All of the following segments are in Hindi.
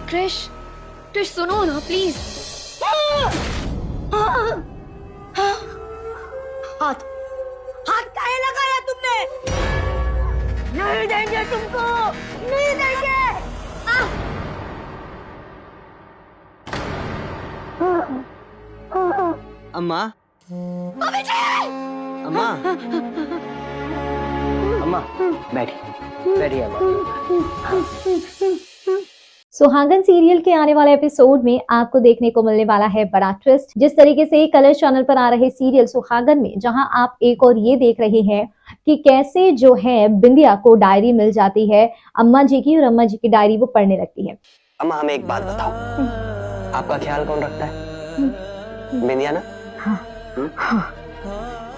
क्रिश, क्रिश सुनो ना प्लीज। हाथ हाथ काहे लगाया तुमने? नहीं देंगे तुमको, नहीं देंगे। अम्मा, अम्मा, अम्मा, बैठिए, बैठिए अम्मा। सुहागन सीरियल के आने वाले एपिसोड में आपको देखने को मिलने वाला है बड़ा ट्विस्ट। जिस तरीके से कलर्स चैनल पर आ रहे सीरियल सुहागन में जहां आप एक और ये देख रहे हैं कि कैसे जो है बिंदिया को डायरी मिल जाती है अम्मा जी की, और अम्मा जी की डायरी वो पढ़ने लगती है। अम्मा हमें एक बात बताओ, आपका ख्याल कौन रखता है? बिंदिया ना? हाँ।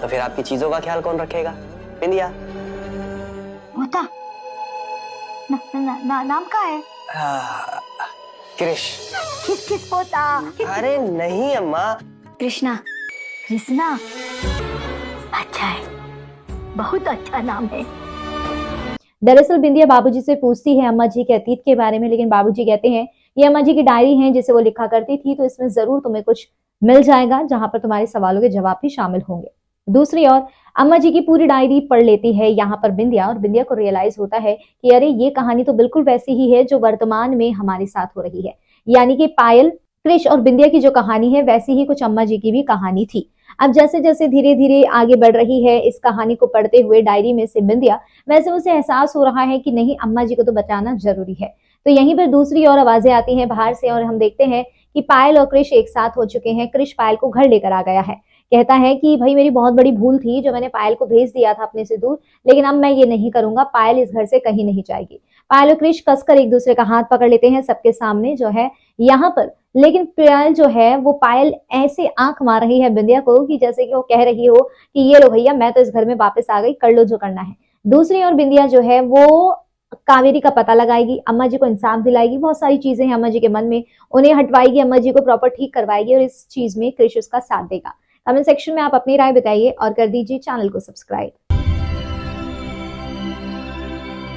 तो फिर आपकी चीजों का ख्याल कौन रखेगा? बिंदिया। होता नाम का है? क्रिश। किस पोता? अरे नहीं अम्मा, कृष्णा। कृष्णा अच्छा है, बहुत अच्छा नाम है। दरअसल बिंदिया बाबूजी से पूछती है अम्मा जी के अतीत के बारे में, लेकिन बाबूजी कहते हैं ये अम्मा जी की डायरी है जिसे वो लिखा करती थी, तो इसमें जरूर तुम्हें कुछ मिल जाएगा जहां पर तुम्हारे सवालों के जवाब भी शामिल होंगे। दूसरी ओर अम्मा जी की पूरी डायरी पढ़ लेती है यहाँ पर बिंदिया, और बिंदिया को रियलाइज होता है कि अरे ये कहानी तो बिल्कुल वैसी ही है जो वर्तमान में हमारे साथ हो रही है, यानी कि पायल, क्रिश और बिंदिया की जो कहानी है वैसी ही कुछ अम्मा जी की भी कहानी थी। अब जैसे जैसे धीरे धीरे आगे बढ़ रही है इस कहानी को पढ़ते हुए डायरी में से बिंदिया, वैसे उसे एहसास हो रहा है कि नहीं अम्मा जी को तो बचाना जरूरी है। तो यहीं पर दूसरी ओर आवाजें आती हैं बाहर से, और हम देखते हैं कि पायल और क्रिश एक साथ हो चुके हैं। क्रिश पायल को घर लेकर आ गया है, कहता है कि भाई मेरी बहुत बड़ी भूल थी जो मैंने पायल को भेज दिया था अपने से दूर, लेकिन अब मैं ये नहीं करूंगा, पायल इस घर से कहीं नहीं जाएगी। पायल और क्रिश कसकर एक दूसरे का हाथ पकड़ लेते हैं सबके सामने जो है यहाँ पर, लेकिन पायल जो है वो पायल ऐसे आंख मार रही है बिंदिया को कि जैसे कि वो कह रही हो कि ये लो भैया मैं तो इस घर में वापस आ गई, कर लो जो करना है। दूसरी ओर बिंदिया जो है वो कावेरी का पता लगाएगी, अम्मा जी को इंसाफ दिलाएगी, बहुत सारी चीजें हैं अम्मा जी के मन में, उन्हें हटवाएगी, अम्मा जी को प्रॉपर ठीक करवाएगी, और इस चीज में क्रिश उसका साथ देगा। कमेंट सेक्शन में आप अपनी राय बताइए और कर दीजिए चैनल को सब्सक्राइब।